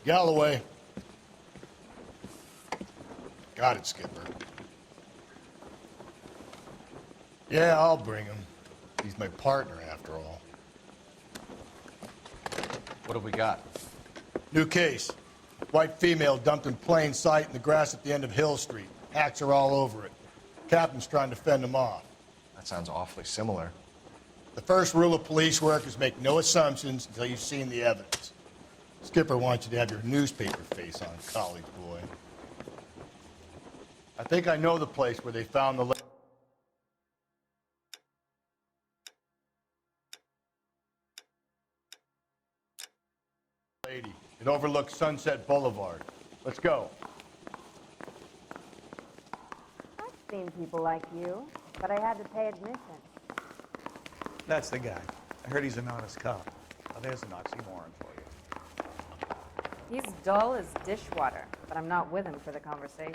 Galloway. Got it, Skipper. Yeah, I'll bring him. He's my partner, after all. What have we got? New case. White female dumped in plain sight in the grass at the end of Hill Street. Hacks are all over it. Captain's trying to fend them off. That sounds awfully similar. The first rule of police work is make no assumptions until you've seen the evidence. Skipper wants you to have your newspaper face on, college boy. I think I know the place where they found the lady. It overlooks Sunset Boulevard. Let's go. I've seen people like you, but I had to pay admission. That's the guy. I heard he's an honest cop. Well, there's an oxymoron for you. He's dull as dishwater, but I'm not with him for the conversation.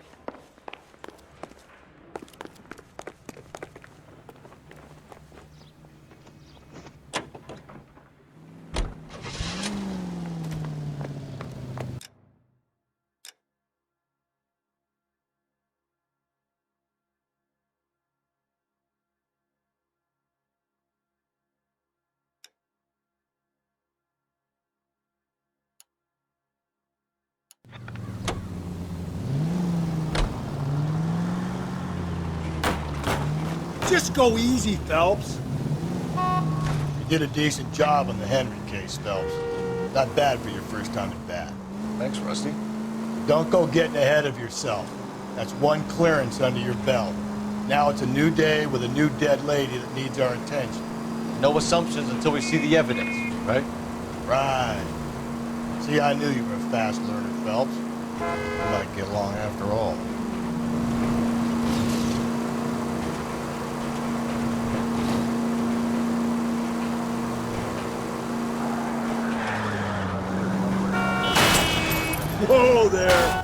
Just go easy, Phelps. You did a decent job on the Henry case, Phelps. Not bad for your first time at bat. Thanks, Rusty. Don't go getting ahead of yourself. That's one clearance under your belt. Now it's a new day with a new dead lady that needs our attention. No assumptions until we see the evidence, right? Right. See, I knew you were a fast learner, Phelps. We might get along after all. Whoa there!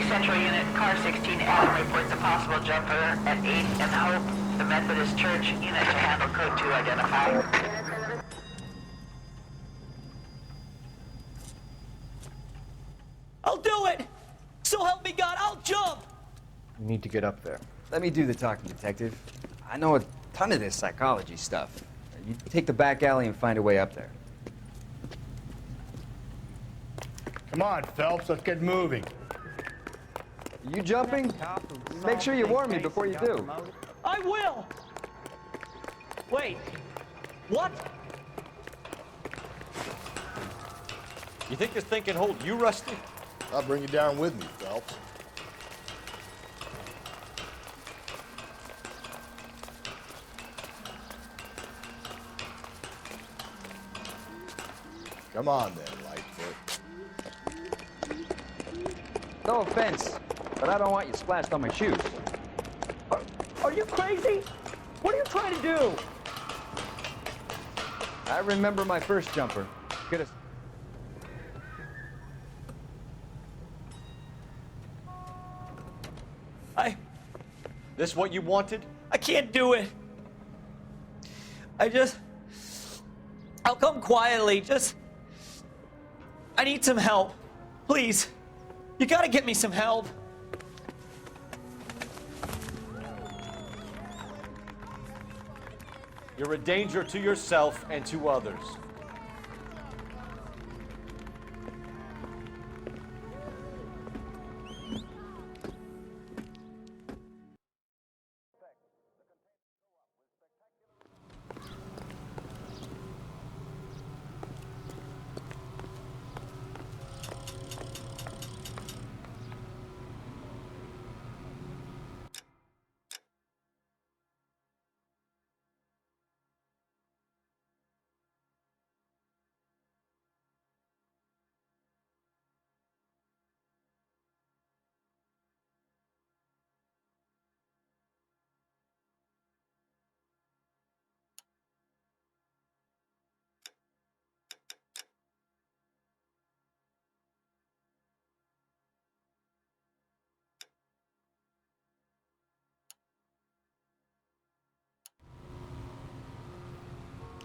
Central Unit, Car 16 Adam reports a possible jumper at 8 and Hope. The Methodist Church unit to handle code 2 identified. I'll do it! So help me God, I'll jump! We need to get up there. Let me do the talking, detective. I know a ton of this psychology stuff. You take the back alley and find a way up there. Come on, Phelps, let's get moving. You jumping? Make sure you warn me before you do. I will! Wait, what? You think this thing can hold you, Rusty? I'll bring you down with me, Phelps. Come on then, Lightfoot. No offense, but I don't want you splashed on my shoes. Are you crazy? What are you trying to do? I remember my first jumper. Could have... This what you wanted? I can't do it. I'll come quietly, I need some help. Please. You gotta get me some help. You're a danger to yourself and to others.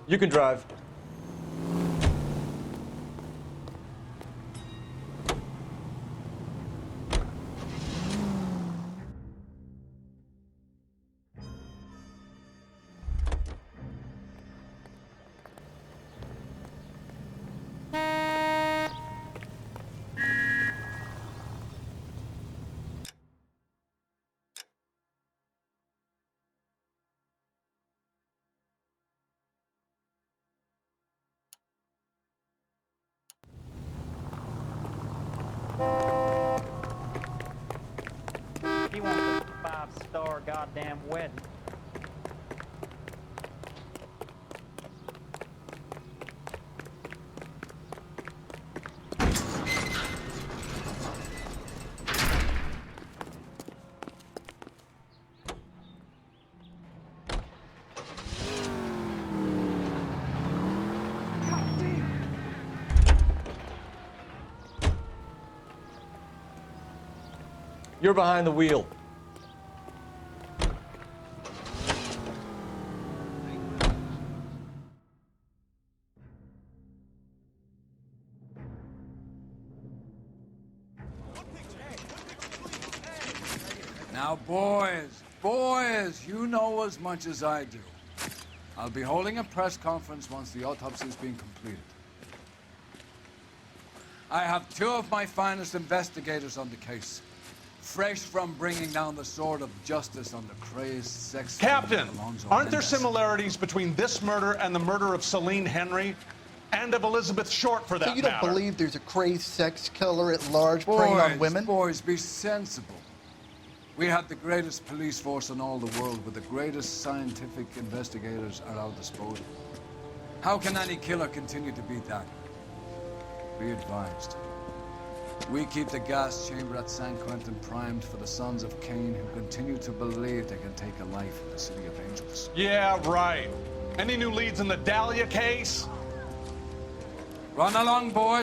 You can drive. He wants a 5-star goddamn wedding. You're behind the wheel. Now, boys, you know as much as I do. I'll be holding a press conference once the autopsy's been completed. I have two of my finest investigators on the case, fresh from bringing down the sword of justice on the crazed sex... Captain, Alonzo aren't there Mendez. similarities between this murder and the murder of Celine Henry? And of Elizabeth Short, for that So you don't matter? believe there's a crazed sex killer at large preying on women? Boys, be sensible. We have the greatest police force in all the world, with the greatest scientific investigators at our disposal. How can any killer continue to be that? Be advised. We keep the gas chamber at San Quentin primed for the sons of Cain who continue to believe they can take a life in the City of Angels. Yeah, right. Any new leads in the Dahlia case? Run along, boys.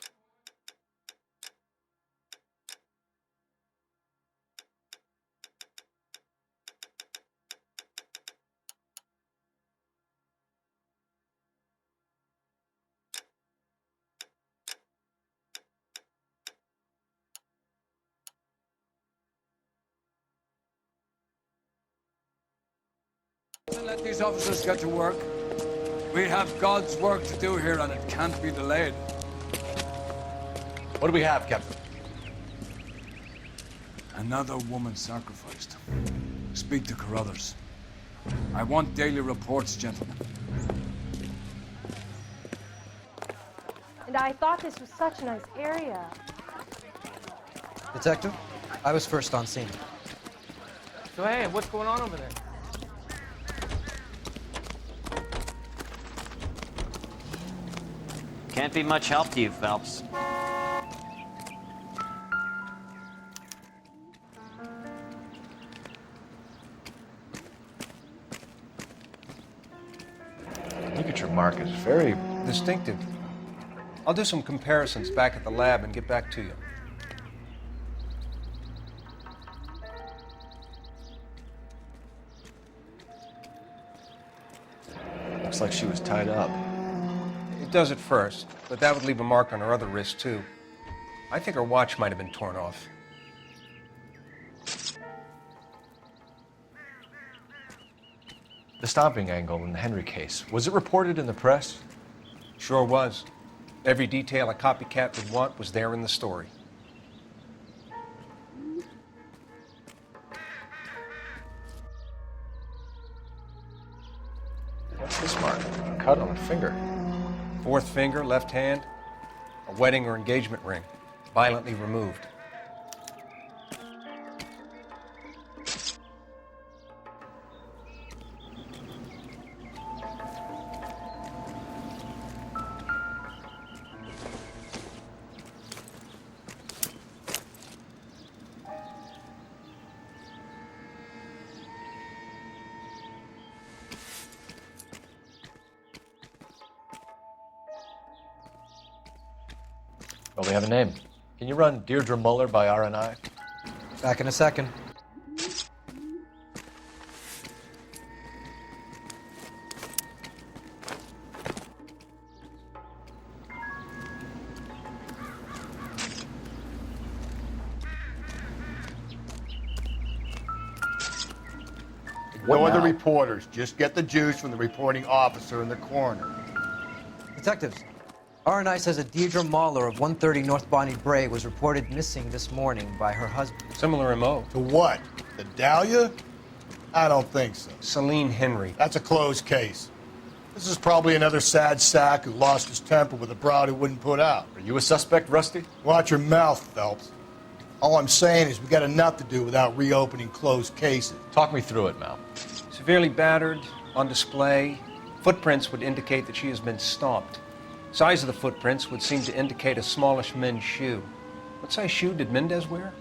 Let these officers get to work. We have God's work to do here, and it can't be delayed. What do we have, Captain? Another woman sacrificed. Speak to Carruthers. I want daily reports, gentlemen. And I thought this was such a nice area. Detective, I was first on scene. So hey, what's going on over there? Can't be much help to you, Phelps. Look at your mark. It's very distinctive. I'll do some comparisons back at the lab and get back to you. Looks like she was tied up. It does at first, but that would leave a mark on her other wrist, too. I think her watch might have been torn off. The stomping angle in the Henry case, was it reported in the press? Sure was. Every detail a copycat would want was there in the story. What's this mark? A cut on the finger. Fourth finger, left hand, a wedding or engagement ring, violently removed. Well, we have a name. Can you run Deirdre Muller by RNI? Back in a second. No other now? reporters. Just get the juice from the reporting officer and the coroner. Detectives, R&I says a Deirdre Mahler of 130 North Bonnie Bray was reported missing this morning by her husband. Similar MO. To what? The Dahlia? I don't think so. Celine Henry. That's a closed case. This is probably another sad sack who lost his temper with a broad who wouldn't put out. Are you a suspect, Rusty? Watch your mouth, Phelps. All I'm saying is we got enough to do without reopening closed cases. Talk me through it, Mal. Severely battered, on display. Footprints would indicate that she has been stomped. Size of the footprints would seem to indicate a smallish men's shoe. What size shoe did Mendez wear?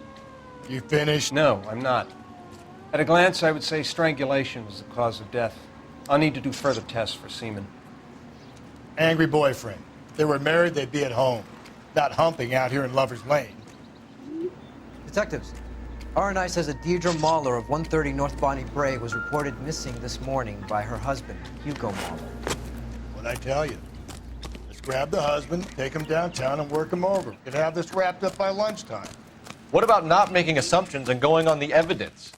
You finished? No, I'm not. At a glance, I would say strangulation was the cause of death. I'll need to do further tests for semen. Angry boyfriend. If they were married, they'd be at home. Not humping out here in Lover's Lane. Detectives, R&I says a Deirdre Mahler of 130 North Bonnie Bray was reported missing this morning by her husband, Hugo Mahler. What'd I tell you? Let's grab the husband, take him downtown, and work him over. Could have this wrapped up by lunchtime. What about not making assumptions and going on the evidence?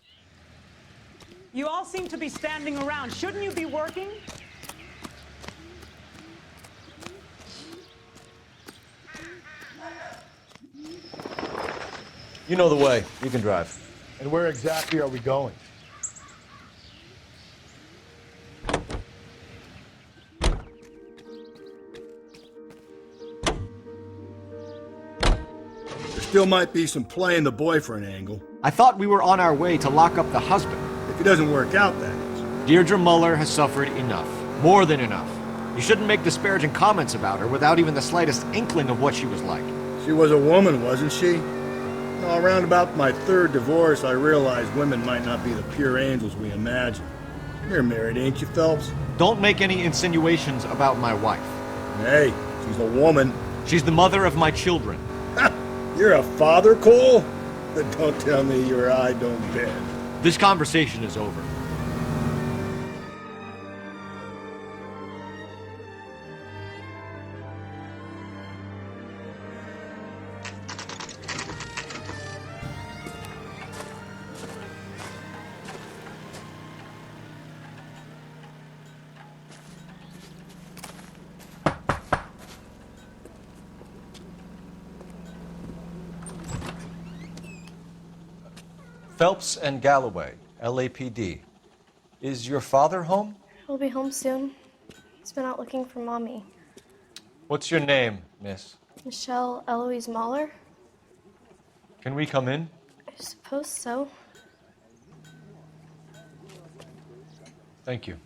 You all seem to be standing around. Shouldn't you be working? You know the way. You can drive. And where exactly are we going? There still might be some playing the boyfriend angle. I thought we were on our way to lock up the husband. If it doesn't work out, that is. Deirdre Muller has suffered enough. More than enough. You shouldn't make disparaging comments about her without even the slightest inkling of what she was like. She was a woman, wasn't she? Well, around about my third divorce, I realized women might not be the pure angels we imagine. You're married, ain't you, Phelps? Don't make any insinuations about my wife. Hey, she's a woman. She's the mother of my children. You're a father, Cole? Don't tell me your eye don't bend. This conversation is over. Phelps and Galloway, LAPD. Is your father home? He'll be home soon. He's been out looking for Mommy. What's your name, miss? Michelle Eloise Mahler? Can we come in? I suppose so. Thank you.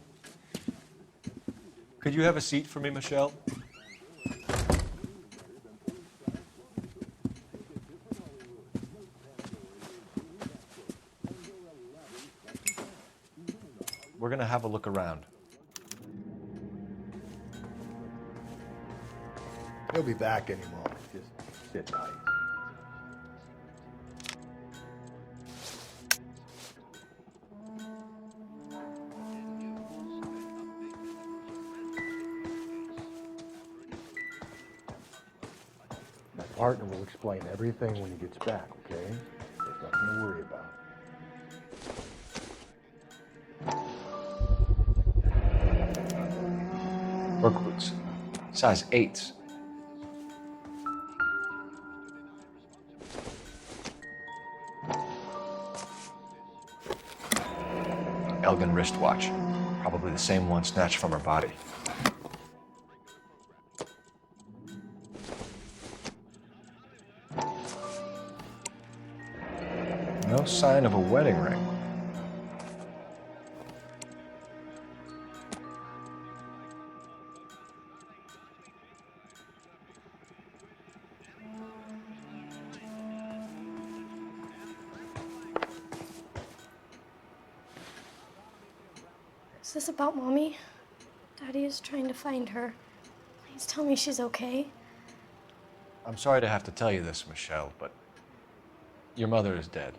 Could you have a seat for me, Michelle? We're going to have a look around. He'll be back any moment. Just sit tight. My partner will explain everything when he gets back, okay? There's nothing to worry about. Work boots. Size 8s. Elgin wristwatch. Probably the same one snatched from her body. No sign of a wedding ring. Is this about Mommy? Daddy is trying to find her. Please tell me she's okay. I'm sorry to have to tell you this, Michelle, but your mother is dead.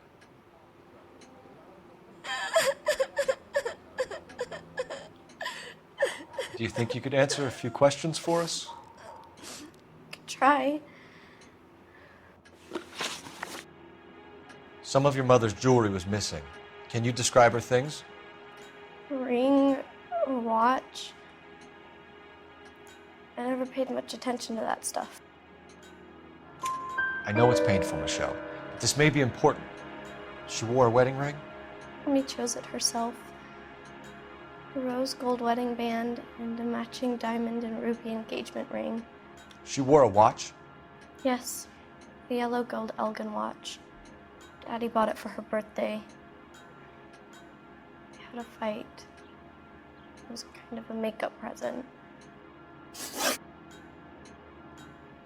Do you think you could answer a few questions for us? Could try. Some of your mother's jewelry was missing. Can you describe her things? A ring, a watch. I never paid much attention to that stuff. I know it's painful, Michelle, but this may be important. She wore a wedding ring? Mommy chose it herself. A rose gold wedding band and a matching diamond and ruby engagement ring. She wore a watch? Yes, the yellow gold Elgin watch. Daddy bought it for her birthday. We had a fight. It was kind of a makeup present.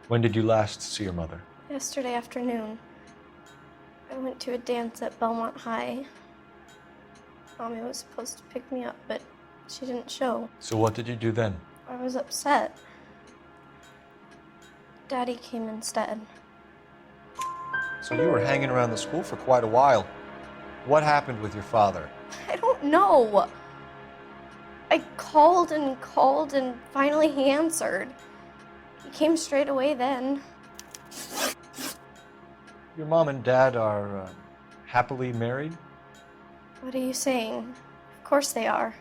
When did you last see your mother? Yesterday afternoon, I went to a dance at Belmont High. Mommy was supposed to pick me up, but she didn't show. So what did you do then? I was upset. Daddy came instead. So you were hanging around the school for quite a while. What happened with your father? I don't know. I called and finally he answered. He came straight away then. Your mom and dad are happily married? What are you saying? Of course they are.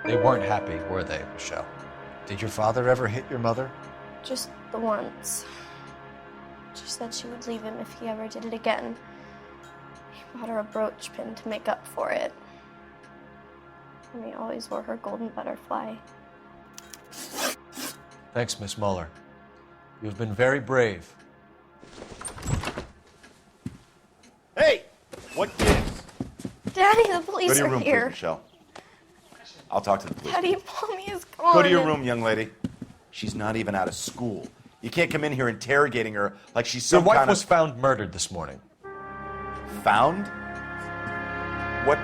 They weren't happy, were they, Michelle? Did your father ever hit your mother? Just the once. She said she would leave him if he ever did it again. He bought her a brooch pin to make up for it. And he always wore her golden butterfly. Thanks, Miss Muller. You've been very brave. Hey! What gives? Daddy, the police Go to your are room, here. please, Michelle. I'll talk to the police. Daddy, Mommy is gone. Go to your room, young lady. She's not even out of school. You can't come in here interrogating her like she's Your some wife kind was of... found murdered this morning. Found? What?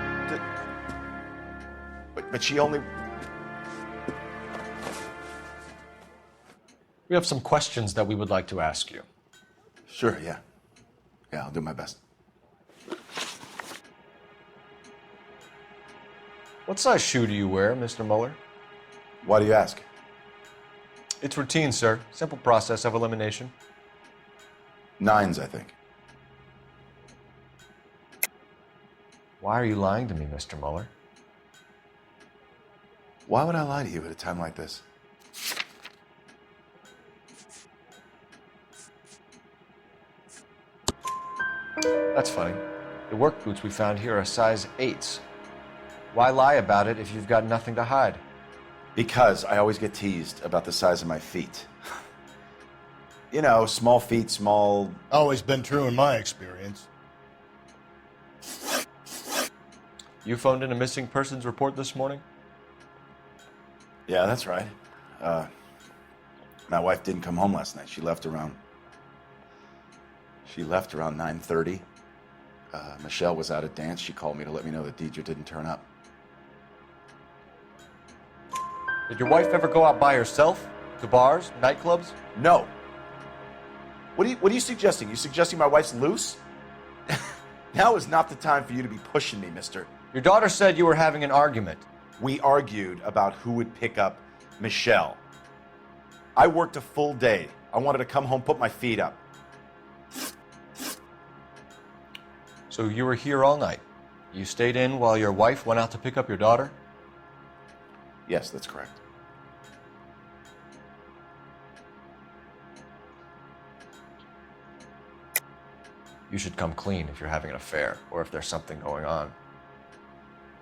But she only... We have some questions that we would like to ask you. Sure, yeah. Yeah, I'll do my best. What size shoe do you wear, Mr. Muller? Why do you ask? It's routine, sir. Simple process of elimination. 9s, I think. Why are you lying to me, Mr. Muller? Why would I lie to you at a time like this? That's funny. The work boots we found here are size 8s. Why lie about it if you've got nothing to hide? Because I always get teased about the size of my feet. You know, small feet, small... Always been true in my experience. You phoned in a missing persons report this morning? Yeah, that's right. My wife didn't come home last night. She left around 9:30. Michelle was out at dance. She called me to let me know that Deidre didn't turn up. Did your wife ever go out by herself? To bars, nightclubs? No. What are you suggesting? You suggesting my wife's loose? Now is not the time for you to be pushing me, mister. Your daughter said you were having an argument. We argued about who would pick up Michelle. I worked a full day. I wanted to come home, put my feet up. So you were here all night? You stayed in while your wife went out to pick up your daughter? Yes, that's correct. You should come clean if you're having an affair or if there's something going on.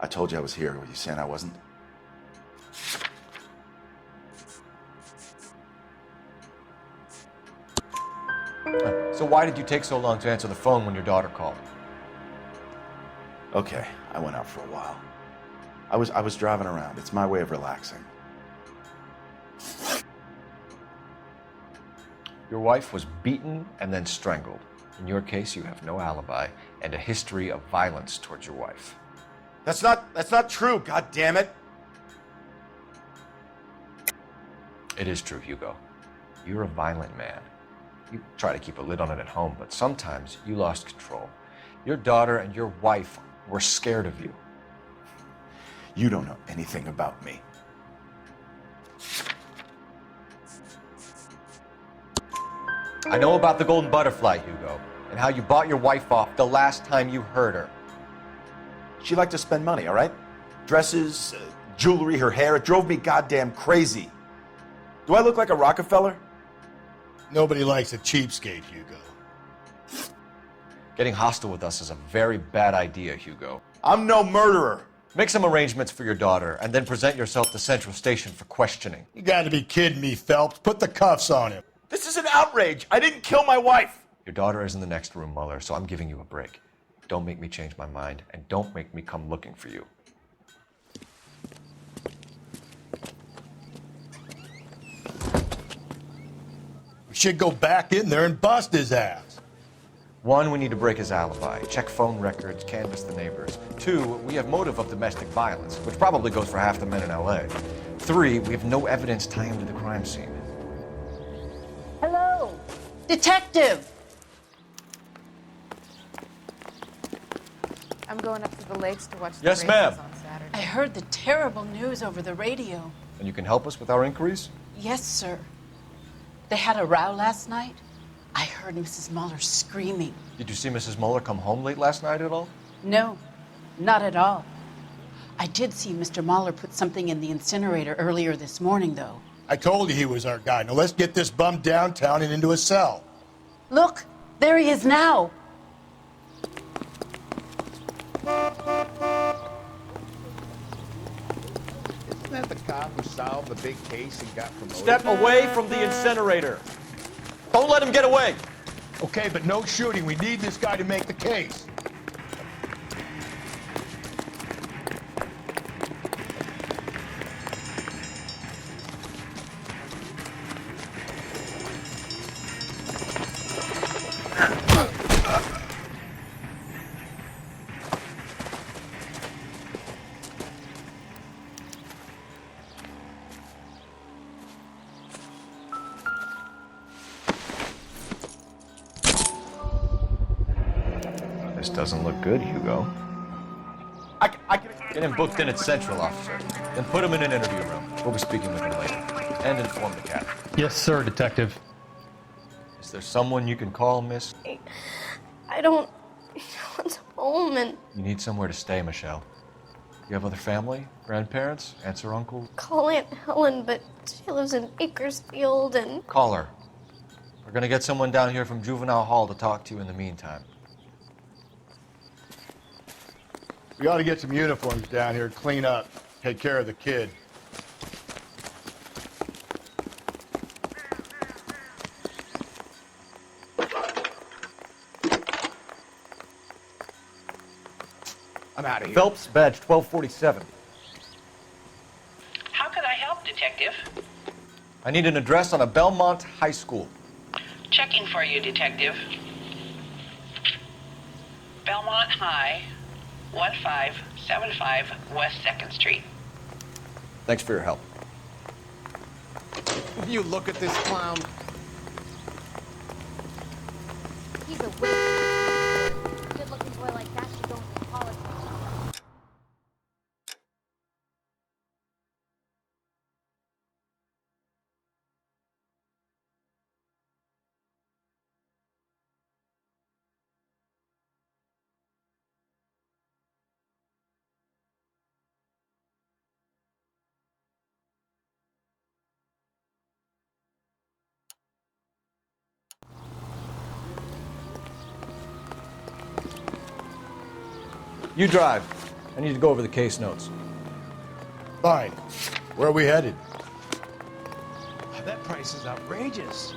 I told you I was here. Were you saying I wasn't? So why did you take so long to answer the phone when your daughter called? Okay, I went out for a while. I was driving around. It's my way of relaxing. Your wife was beaten and then strangled. In your case, you have no alibi and a history of violence towards your wife. That's not true, God damn it. It is true, Hugo. You're a violent man. You try to keep a lid on it at home, but sometimes you lost control. Your daughter and your wife were scared of you. You don't know anything about me. I know about the golden butterfly, Hugo, and how you bought your wife off the last time you heard her. She liked to spend money, all right? Dresses, jewelry, her hair. It drove me goddamn crazy. Do I look like a Rockefeller? Nobody likes a cheapskate, Hugo. Getting hostile with us is a very bad idea, Hugo. I'm no murderer. Make some arrangements for your daughter, and then present yourself to Central Station for questioning. You gotta be kidding me, Phelps. Put the cuffs on him. This is an outrage. I didn't kill my wife. Your daughter is in the next room, Mueller, so I'm giving you a break. Don't make me change my mind, and don't make me come looking for you. We should go back in there and bust his ass. 1, we need to break his alibi, check phone records, canvass the neighbors. 2, we have motive of domestic violence, which probably goes for half the men in LA. 3, we have no evidence tying him to the crime scene. Hello. Detective! I'm going up to the lakes to watch the Yes, races ma'am. on Saturday. I heard the terrible news over the radio. And you can help us with our inquiries? Yes, sir. They had a row last night. I heard Mrs. Mueller screaming. Did you see Mrs. Mueller come home late last night at all? No, not at all. I did see Mr. Mueller put something in the incinerator earlier this morning, though. I told you he was our guy. Now let's get this bum downtown and into a cell. Look, there he is now. Isn't that the cop who solved the big case and got promoted? Step away from the incinerator. Don't let him get away. Okay, but no shooting. We need this guy to make the case. This doesn't look good, Hugo. Get him booked in at Central, officer. Then put him in an interview room. We'll be speaking with him later. And inform the captain. Yes, sir, Detective. Is there someone you can call, miss? I don't want home and You need somewhere to stay, Michelle. You have other family? Grandparents? Aunts or uncles? call Aunt Helen, but she lives in Bakersfield and Call her. We're gonna get someone down here from Juvenile Hall to talk to you in the meantime. We ought to get some uniforms down here, clean up, take care of the kid. I'm out of here. Phelps, badge 1247. How can I help, Detective? I need an address on a Belmont High School. Checking for you, Detective. Belmont High, 1575 West 2nd Street. Thanks for your help. You look at this clown. He's a waste. A good-looking boy like that should go into politics. You drive. I need to go over the case notes. Fine. Where are we headed? That price is outrageous.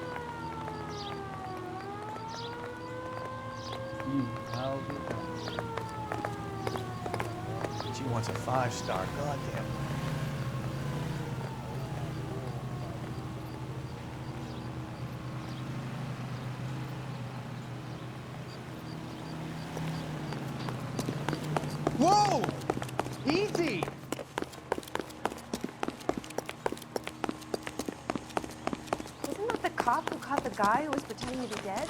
She wants a 5-star. Goddamn. Whoa! Easy! Isn't that the cop who caught the guy who was pretending to be dead?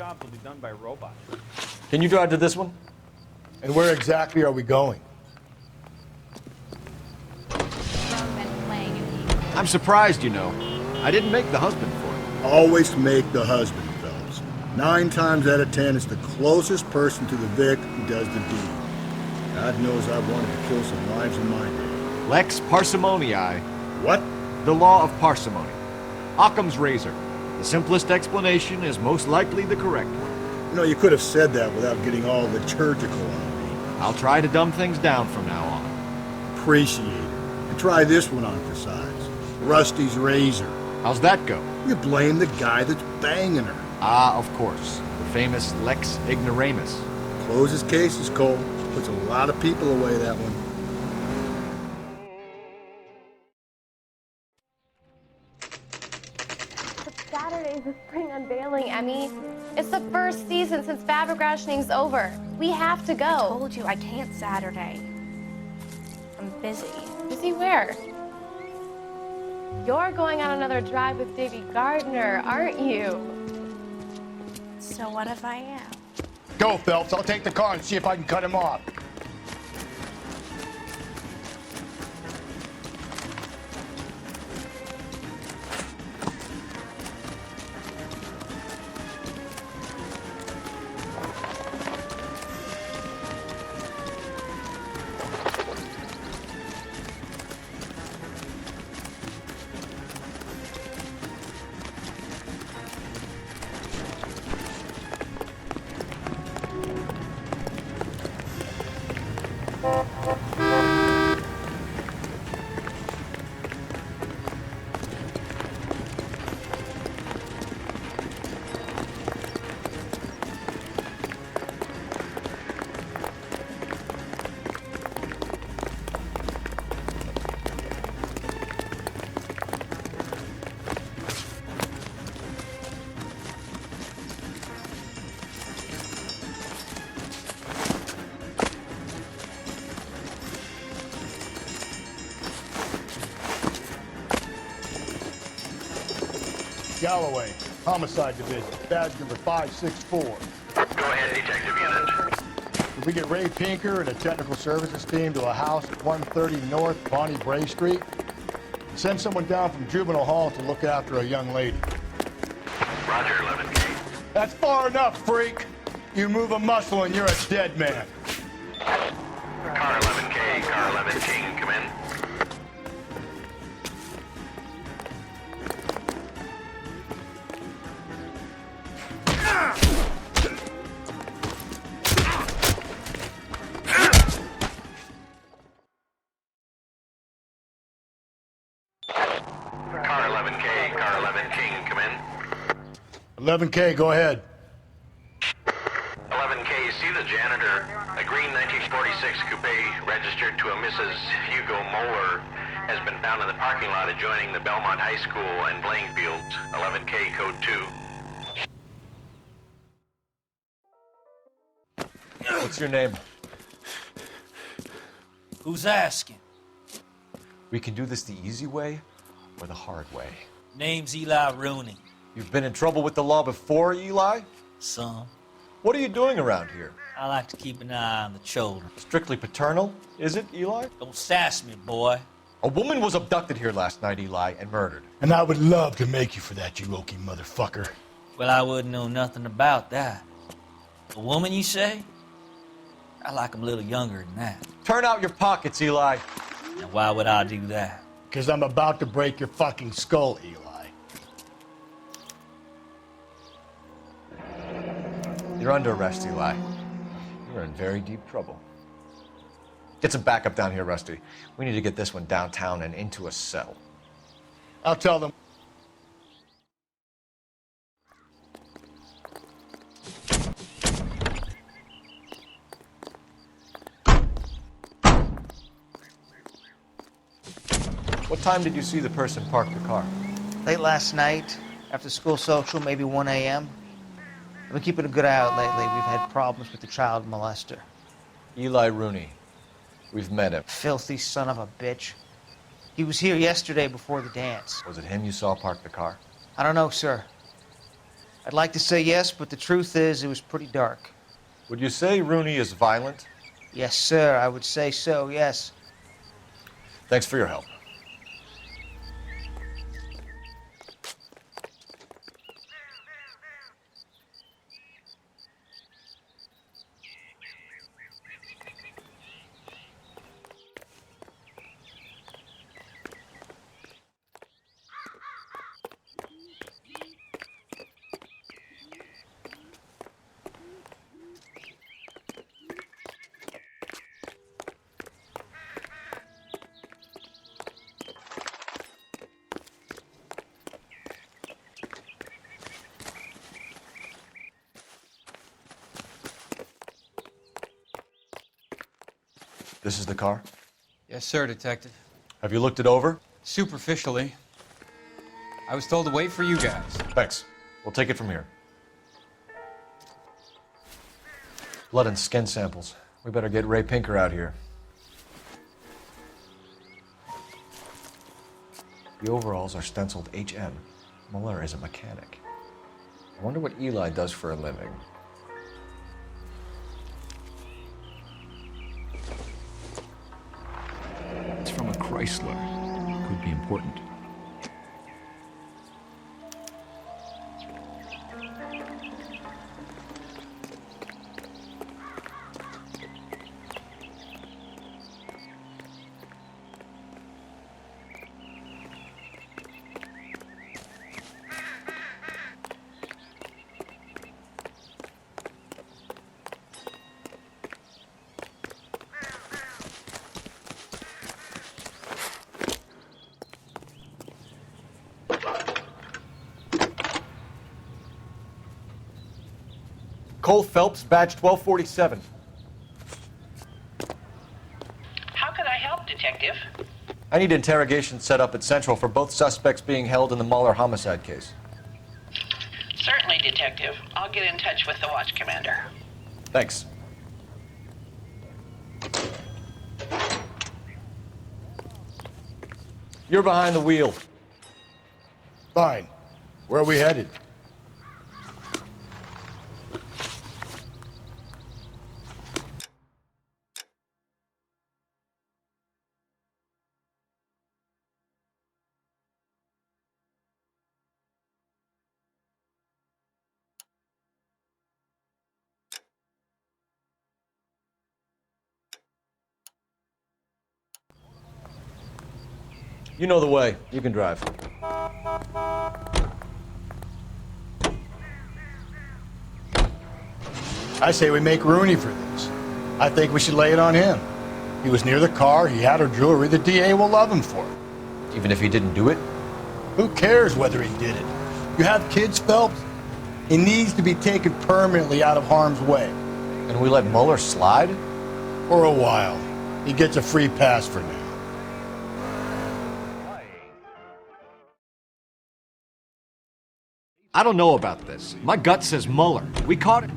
jobs will be done by robots. Can you drive to this one? And where exactly are we going? I'm surprised, you know. I didn't make the husband for it. Always make the husband, fellas. 9 times out of 10, it's the closest person to the Vic who does the deed. God knows I've wanted to kill some lives in my day. Lex parsimonii. What? The law of parsimony. Occam's razor. The simplest explanation is most likely the correct one. You know, you could have said that without getting all liturgical on me. I'll try to dumb things down from now on. Appreciate it. And try this one on for size. Rusty's razor. How's that go? You blame the guy that's banging her. Ah, of course. The famous Lex ignoramus. Closes cases, Cole. Puts a lot of people away, that one. Saturday's the spring unveiling, Emmy. It's the first season since fabric rationing's over. We have to go. I told you I can't Saturday. I'm busy. Busy where? You're going on another drive with Davy Gardner, aren't you? So what if I am? Go, Phelps. I'll take the car and see if I can cut him off. Galloway, Homicide Division, badge number 564. Go ahead, Detective Unit. If we get Ray Pinker and a technical services team to a house at 130 North Bonnie Bray Street, send someone down from Juvenile Hall to look after a young lady. Roger, 11K. That's far enough, freak. You move a muscle and you're a dead man. Car 11K, car 11 King, come in. Car 11K, car 11 King, come in. 11K, go ahead. 11K, see the janitor. A green 1946 coupe registered to a Mrs. Hugo Moeller has been found in the parking lot adjoining the Belmont High School and playing fields. 11K, code 2. What's your name? Who's asking? We can do this the easy way or the hard way. Name's Eli Rooney. You've been in trouble with the law before, Eli? Some. What are you doing around here? I like to keep an eye on the children. Strictly paternal, is it, Eli? Don't sass me, boy. A woman was abducted here last night, Eli, and murdered. And I would love to make you for that, you oaky motherfucker. Well, I wouldn't know nothing about that. A woman, you say? I like 'em a little younger than that. Turn out your pockets, Eli. And why would I do that? Because I'm about to break your fucking skull, Eli. You're under arrest, Eli. You're in very deep trouble. Get some backup down here, Rusty. We need to get this one downtown and into a cell. I'll tell them. What time did you see the person park the car? Late last night, after school social, maybe 1 a.m. I've been keeping a good eye out lately. We've had problems with the child molester. Eli Rooney. We've met him. Filthy son of a bitch. He was here yesterday before the dance. Was it him you saw park the car? I don't know, sir. I'd like to say yes, but the truth is it was pretty dark. Would you say Rooney is violent? Yes, sir, I would say so, yes. Thanks for your help. This is the car? Yes, sir, Detective. Have you looked it over? Superficially. I was told to wait for you guys. Thanks. We'll take it from here. Blood and skin samples. We better get Ray Pinker out here. The overalls are stenciled HM. Muller is a mechanic. I wonder what Eli does for a living. It's from a Chrysler. Could be important. Cole Phelps, badge 1247. How can I help, Detective? I need interrogation set up at Central for both suspects being held in the Muller homicide case. Certainly, Detective. I'll get in touch with the watch commander. Thanks. You're behind the wheel. Fine. Where are we headed? You know the way. You can drive. I say we make Rooney for this. I think we should lay it on him. He was near the car, he had her jewelry, the DA will love him for it. Even if he didn't do it? Who cares whether he did it? You have kids, Phelps? He needs to be taken permanently out of harm's way. And we let Muller slide? For a while. He gets a free pass for now. I don't know about this. My gut says Muller. We caught it.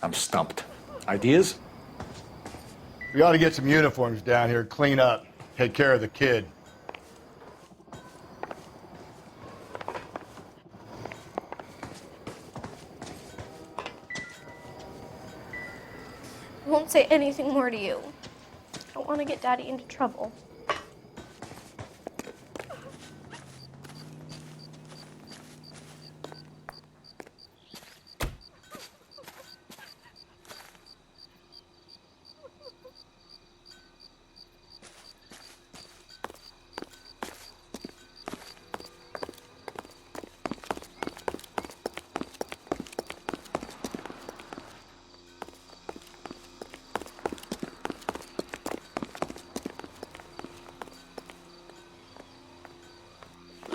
I'm stumped. Ideas? We ought to get some uniforms down here, clean up, take care of the kid. I won't say anything more to you. I don't want to get Daddy into trouble.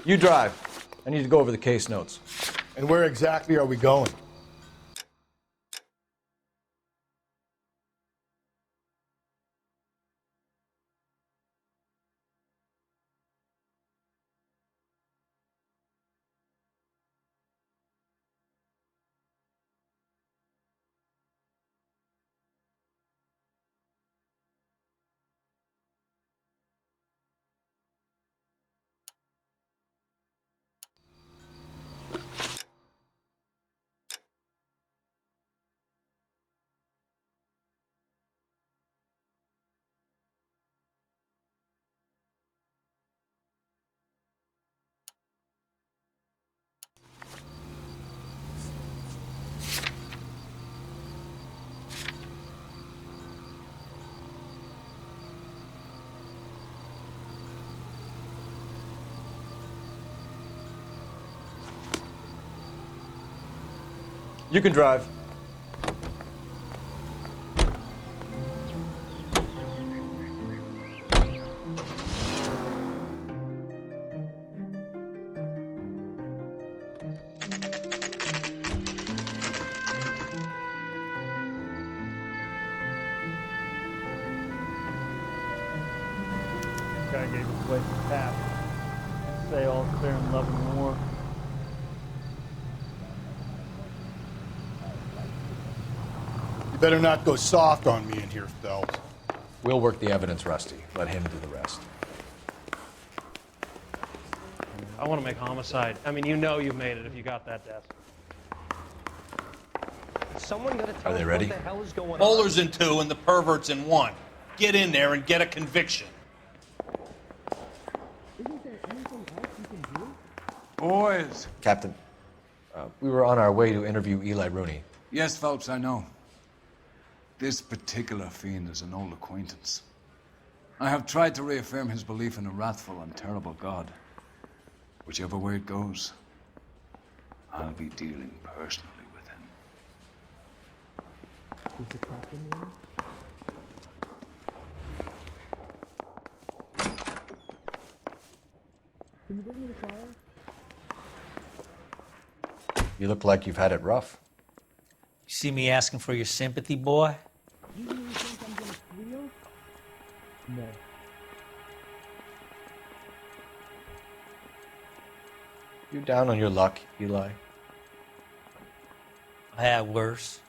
You drive. I need to go over the case notes. And where exactly are we going? You can drive. Guy gave us away some tap. Say all fair in love and war. You better not go soft on me in here, Felt. We'll work the evidence, Rusty. Let him do the rest. I want to make homicide. I mean, you know you made it if you got that desk. Someone got to tell Are they us ready? what the hell is going on. Bowler's in 2 and the pervert's in 1. Get in there and get a conviction. Boys. Captain, we were on our way to interview Eli Rooney. Yes, Phelps, I know. This particular fiend is an old acquaintance. I have tried to reaffirm his belief in a wrathful and terrible God. Whichever way it goes, I'll be dealing personally with him. You look like you've had it rough. You see me asking for your sympathy, boy? No. You down on your luck, Eli? I had worse.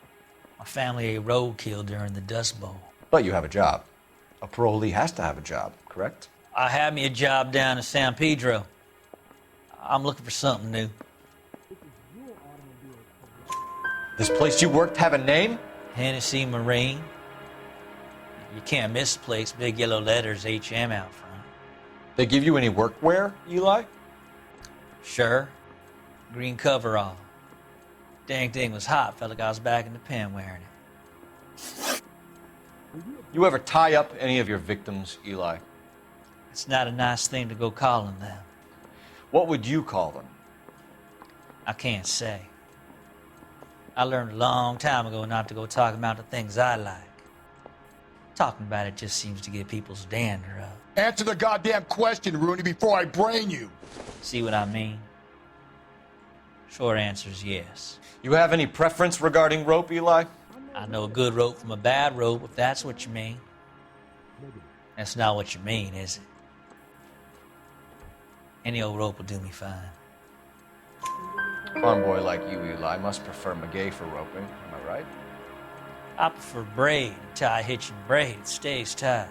My family ate roadkill during the Dust Bowl. But you have a job. A parolee has to have a job, correct? I had me a job down in San Pedro. I'm looking for something new. This place you worked have a name? Hennessy Marine. You can't miss the place. Big yellow letters, HM out front. They give you any workwear, Eli? Sure. Green coverall. Dang thing was hot. Felt like I was back in the pen wearing it. You ever tie up any of your victims, Eli? It's not a nice thing to go calling them. What would you call them? I can't say. I learned a long time ago not to go talking about the things I like. Talking about it just seems to get people's dander up. Answer the goddamn question, Rooney, before I brain you. See what I mean? Short answer is yes. You have any preference regarding rope, Eli? I know a good rope from a bad rope, if that's what you mean. That's not what you mean, is it? Any old rope will do me fine. A farm boy like you, Eli, must prefer Magay for roping. Am I right? I prefer braid. Tie hitching braid. It stays tied.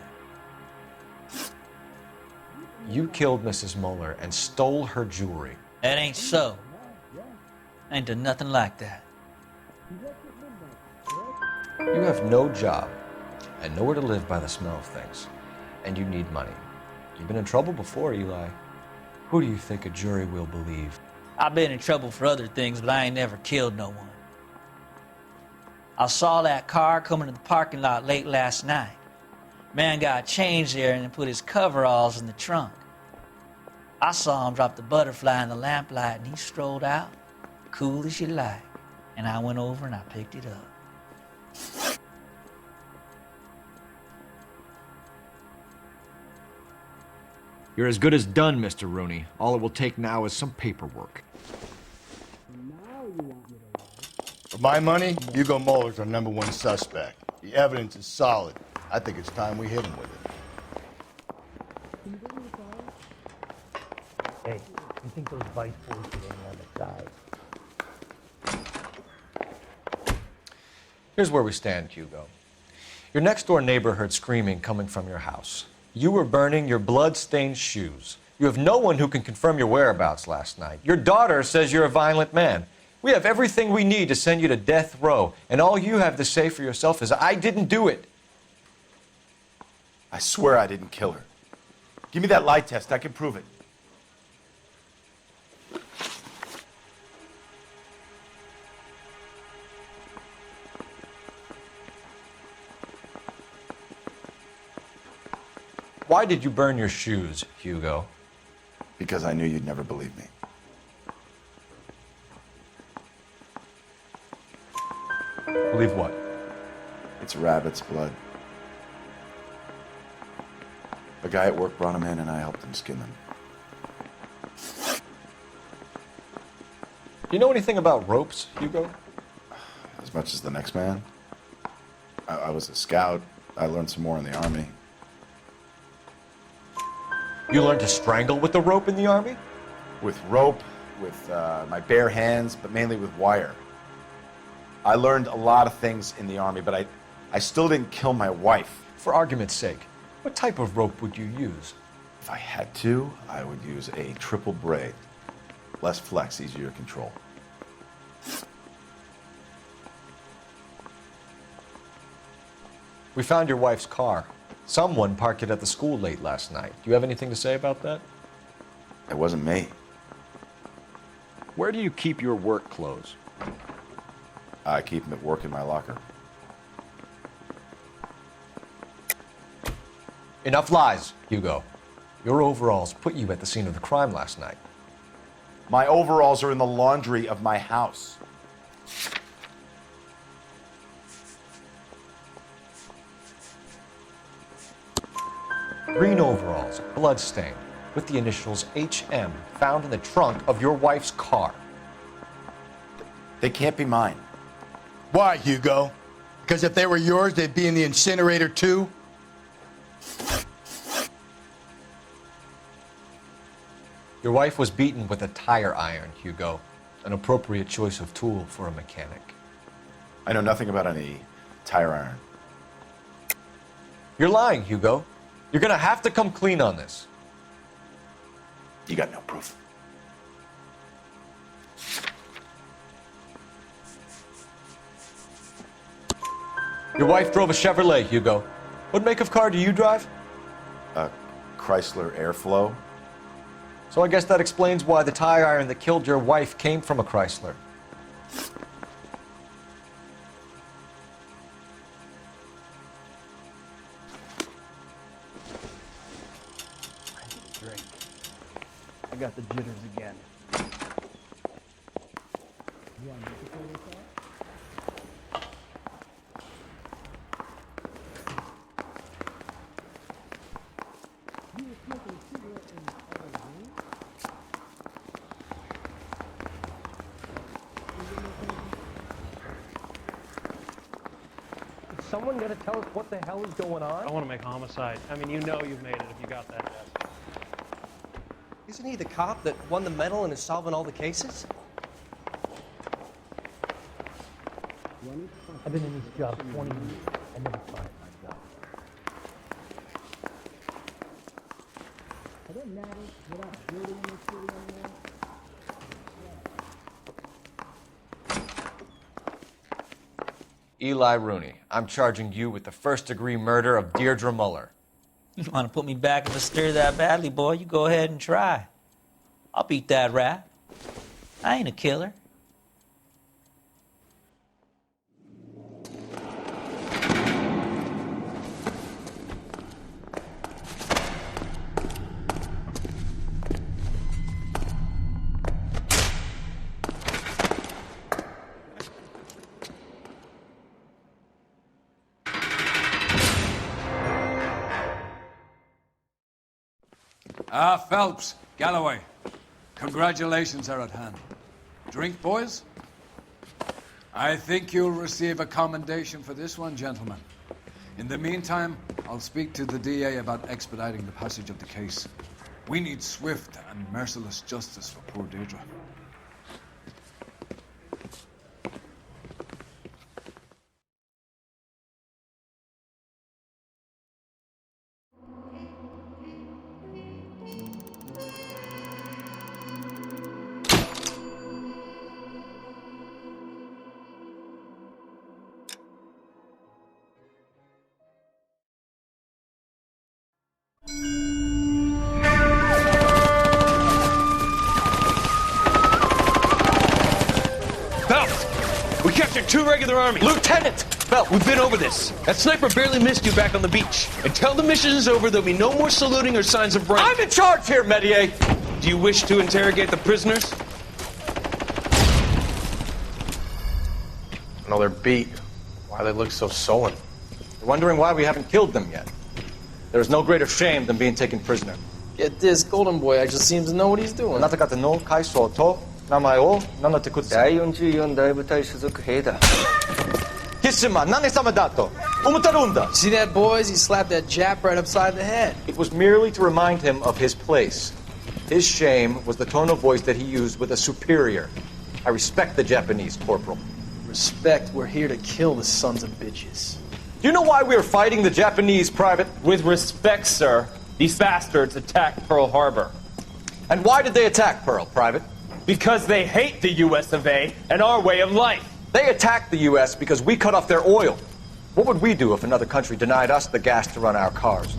You killed Mrs. Moeller and stole her jewelry. That ain't so. I ain't done nothing like that. You have no job and nowhere to live by the smell of things. And you need money. You've been in trouble before, Eli. Who do you think a jury will believe? I've been in trouble for other things, but I ain't never killed no one. I saw that car coming to the parking lot late last night. Man got changed there and then put his coveralls in the trunk. I saw him drop the butterfly in the lamplight and he strolled out, cool as you like. And I went over and I picked it up. You're as good as done, Mr. Rooney. All it will take now is some paperwork. For my money, Hugo Muller's our #1 suspect. The evidence is solid. I think it's time we hit him with it. Hey, you think those vice boys should aim on the side? Here's where we stand, Hugo. Your next-door neighbor heard screaming coming from your house. You were burning your blood-stained shoes. You have no one who can confirm your whereabouts last night. Your daughter says you're a violent man. We have everything we need to send you to death row, and all you have to say for yourself is, I didn't do it. I swear I didn't kill her. Give me that lie test. I can prove it. Why did you burn your shoes, Hugo? Because I knew you'd never believe me. Believe what? It's rabbit's blood. A guy at work brought him in and I helped him skin them. Do you know anything about ropes, Hugo? As much as the next man. I was a scout. I learned some more in the Army. You learned to strangle with the rope in the Army? With rope, with my bare hands, but mainly with wire. I learned a lot of things in the Army, but I still didn't kill my wife. For argument's sake, what type of rope would you use? If I had to, I would use a triple braid. Less flex, easier to control. We found your wife's car. Someone parked it at the school late last night. Do you have anything to say about that? It wasn't me. Where do you keep your work clothes? I keep them at work in my locker. Enough lies, Hugo. Your overalls put you at the scene of the crime last night. My overalls are in the laundry of my house. Green overalls, bloodstained, with the initials HM found in the trunk of your wife's car. They can't be mine. Why, Hugo? Because if they were yours, they'd be in the incinerator too? Your wife was beaten with a tire iron, Hugo. An appropriate choice of tool for a mechanic. I know nothing about any tire iron. You're lying, Hugo. You're gonna have to come clean on this. You got no proof. Your wife drove a Chevrolet, Hugo. What make of car do you drive? A Chrysler Airflow. So I guess that explains why the tire iron that killed your wife came from a Chrysler. Drink. I got the jitters again. Someone gonna tell us what the hell is going on? I want to make homicide. I mean, you know you've made it if you got that desk. Isn't he the cop that won the medal and is solving all the cases? I've been in this job 20 years. I never find my job. I don't matter what I'm building in this city anymore. Eli Rooney, I'm charging you with the first-degree murder of Deirdre Muller. You want to put me back in the stir that badly, boy? You go ahead and try. I'll beat that rap. I ain't a killer. Phelps, Galloway. Congratulations are at hand. Drink, boys? I think you'll receive a commendation for this one, gentlemen. In the meantime, I'll speak to the DA about expediting the passage of the case. We need swift and merciless justice for poor Deirdre. We captured 2 regular army. Lieutenant! Phelps, we've been over this. That sniper barely missed you back on the beach. Until the mission is over, there'll be no more saluting or signs of rank. I'm in charge here, Medier! Do you wish to interrogate the prisoners? No, they're beat. Why they look so sullen? They're wondering why we haven't killed them yet. There's no greater shame than being taken prisoner. Get this, Golden Boy actually seems to know what he's doing. あなた方の階層と名前を名乗ってください。第44大部隊所属兵だ。キスマ、何様だと思ってるんだ。See that, boys? He slapped that Jap right upside the head. It was merely to remind him of his place. His shame was the tone of voice that he used with a superior. I respect the Japanese, Corporal. Respect, we're here to kill the sons of bitches. Do you know why we are fighting the Japanese, Private? With respect, sir, these bastards attacked Pearl Harbor. And why did they attack Pearl, Private? Because they hate the US of A and our way of life. They attacked the US because we cut off their oil. What would we do if another country denied us the gas to run our cars?